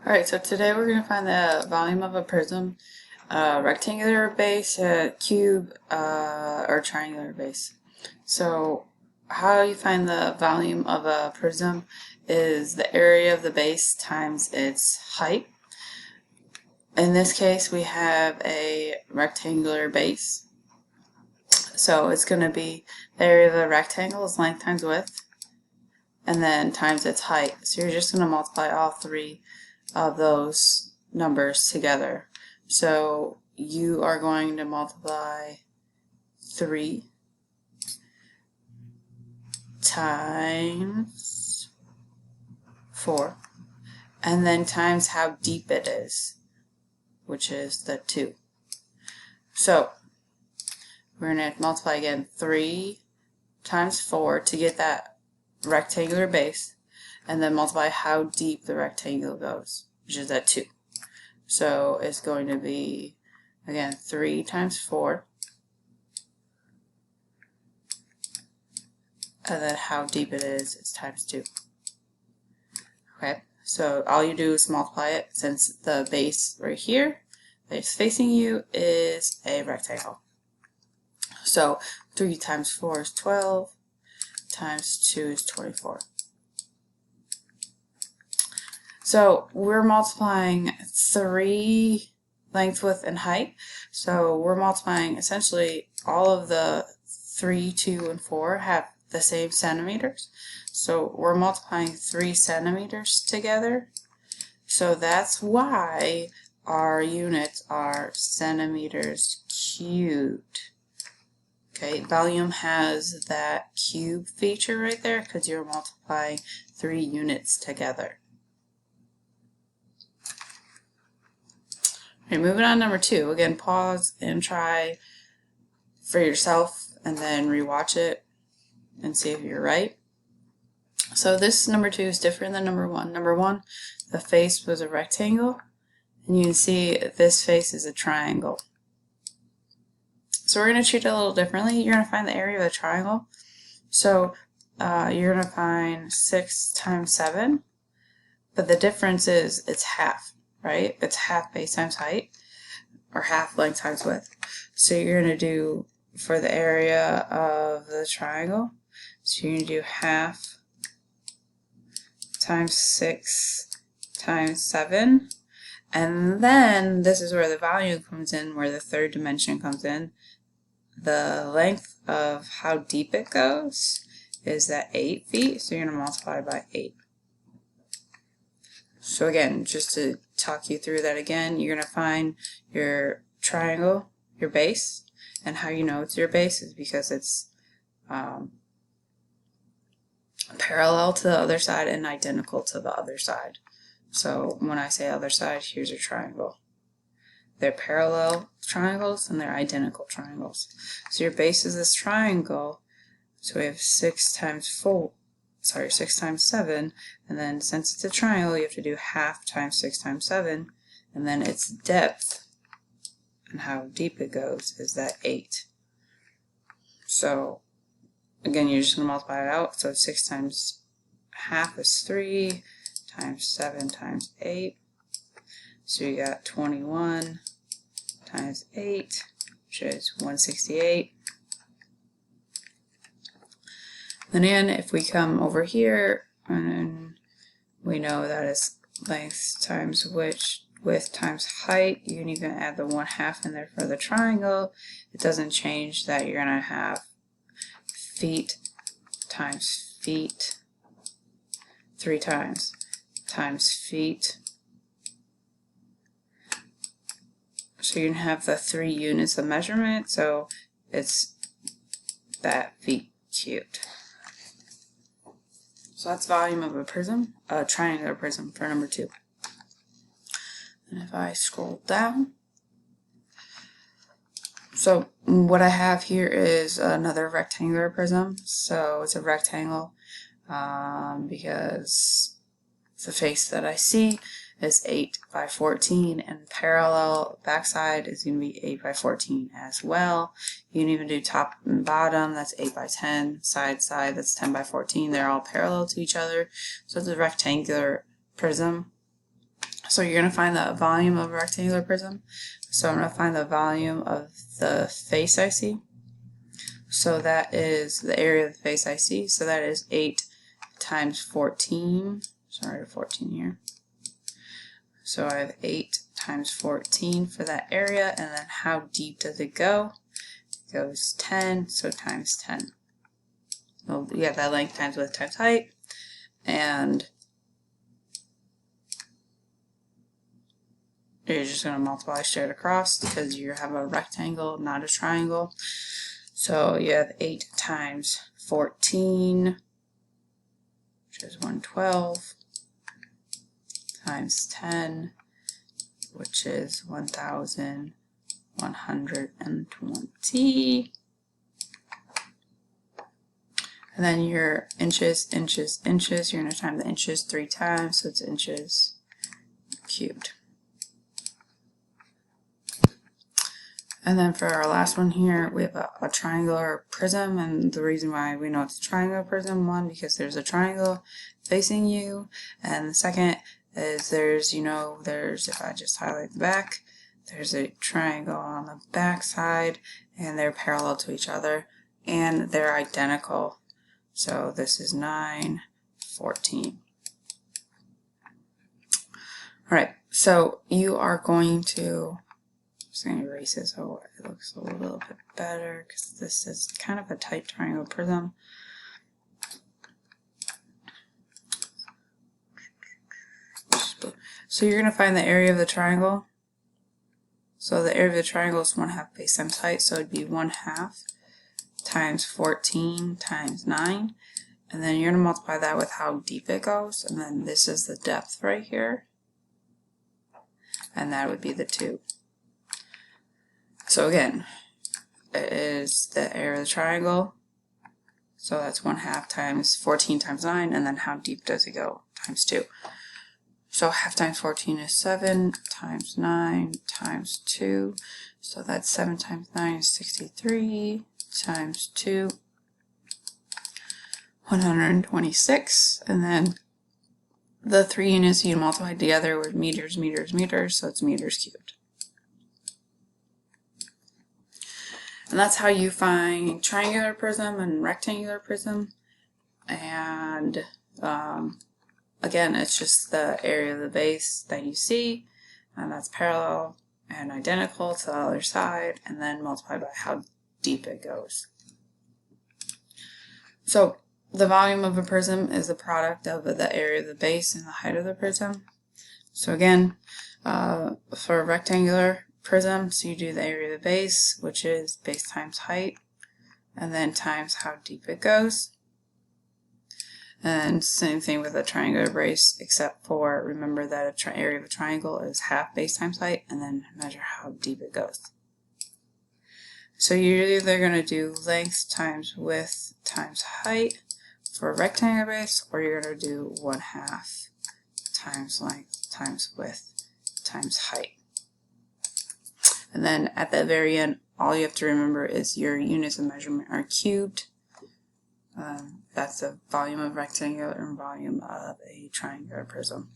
Alright, so today we're going to find the volume of a prism, rectangular base, cube, or triangular base. So how you find the volume of a prism is the area of the base times its height. In this case we have a rectangular base. So it's going to be the area of the rectangle is length times width, and then times its height. So you're just going to multiply all three of those numbers together. So you are going to multiply 3 times 4 and then times how deep it is, which is the 2. So we're going to multiply again 3 times 4 to get that rectangular base, and then multiply how deep the rectangle goes, which is at 2. So it's going to be, again, 3 times 4, and then how deep it is times 2. Okay, so all you do is multiply it, since the base right here that is facing you is a rectangle. So 3 times 4 is 12, times 2 is 24. So we're multiplying 3 length, width, and height. So we're multiplying essentially all of the 3, 2, and 4 have the same centimeters. So we're multiplying 3 centimeters together. So that's why our units are centimeters cubed. Okay, volume has that cube feature right there because you're multiplying 3 units together. Okay, moving on to number 2. Again, pause and try for yourself and then rewatch it and see if you're right. So this number 2 is different than number 1. Number 1, the face was a rectangle, and you can see this face is a triangle. So we're going to treat it a little differently. You're going to find the area of the triangle. So you're going to find 6 times 7, but the difference is it's half, right? It's half base times height, or half length times width. So you're going to do, for the area of the triangle, so you're going to do half times 6 times 7, and then this is where the volume comes in, where the third dimension comes in. The length of how deep it goes is that 8 feet, so you're going to multiply by 8. So again, just to talk you through that again, you're going to find your triangle, your base, and how you know it's your base is because it's parallel to the other side and identical to the other side. So when I say other side, here's your triangle. They're parallel triangles and they're identical triangles. So your base is this triangle. So we have 6 times 7, and then since it's a triangle, you have to do half times 6 times 7, and then its depth and how deep it goes is that 8. So again, you're just going to multiply it out. So 6 times half is 3, times 7 times 8. So you got 21 times 8, which is 168. Then again, if we come over here, and we know that it's length times width times height, you can even add the 1/2 in there for the triangle. It doesn't change that you're going to have feet times feet 3 times feet. So you're going to have the 3 units of measurement, so it's that feet cubed. So that's volume of a prism, a triangular prism for number 2. And if I scroll down, so what I have here is another rectangular prism. So it's a rectangle because the face that I see is 8 by 14, and parallel backside is going to be 8 by 14 as well. You can even do top and bottom, that's 8 by 10, side, that's 10 by 14. They're all parallel to each other. So it's a rectangular prism. So you're going to find the volume of a rectangular prism. So I'm going to find the volume of the face I see. So that is the area of the face I see. So that is 8 times 14. Sorry, 14 here. So I have 8 times 14 for that area. And then how deep does it go? It goes 10, so times 10. So you have that length times width times height. And you're just going to multiply straight across because you have a rectangle, not a triangle. So you have 8 times 14, which is 112, times 10, which is 1,120. And then your inches, inches, inches, you're going to time the inches 3 times, so it's inches cubed. And then for our last one here, we have a triangular prism, and the reason why we know it's a triangular prism, one, because there's a triangle facing you, and the second is there's, if I just highlight the back, there's a triangle on the back side, and they're parallel to each other, and they're identical. So this is 9, 14. Alright, so you are going to, I'm just going to erase it so it looks a little bit better, because this is kind of a tight triangle prism. So you're going to find the area of the triangle. So the area of the triangle is 1/2 base times height, so it'd be 1/2 times 14 times 9. And then you're going to multiply that with how deep it goes. And then this is the depth right here. And that would be the 2. So again, it is the area of the triangle. So that's 1/2 times 14 times 9. And then how deep does it go? Times 2. So 1/2 times 14 is 7 times 9 times 2. So that's 7 times 9 is 63 times 2, 126. And then the 3 units you multiply together with meters, meters, meters. So it's meters cubed. And that's how you find triangular prism and rectangular prism. And again, it's just the area of the base that you see, and that's parallel and identical to the other side, and then multiplied by how deep it goes. So the volume of a prism is the product of the area of the base and the height of the prism. So again, for a rectangular prism, so you do the area of the base, which is base times height, and then times how deep it goes. And same thing with a triangular base, except for remember that an area of a triangle is 1/2 base times height, and then measure how deep it goes. So you're either going to do length times width times height for a rectangular base, or you're going to do 1/2 times length times width times height. And then at the very end, all you have to remember is your units of measurement are cubed. That's the volume of rectangular and volume of a triangular prism.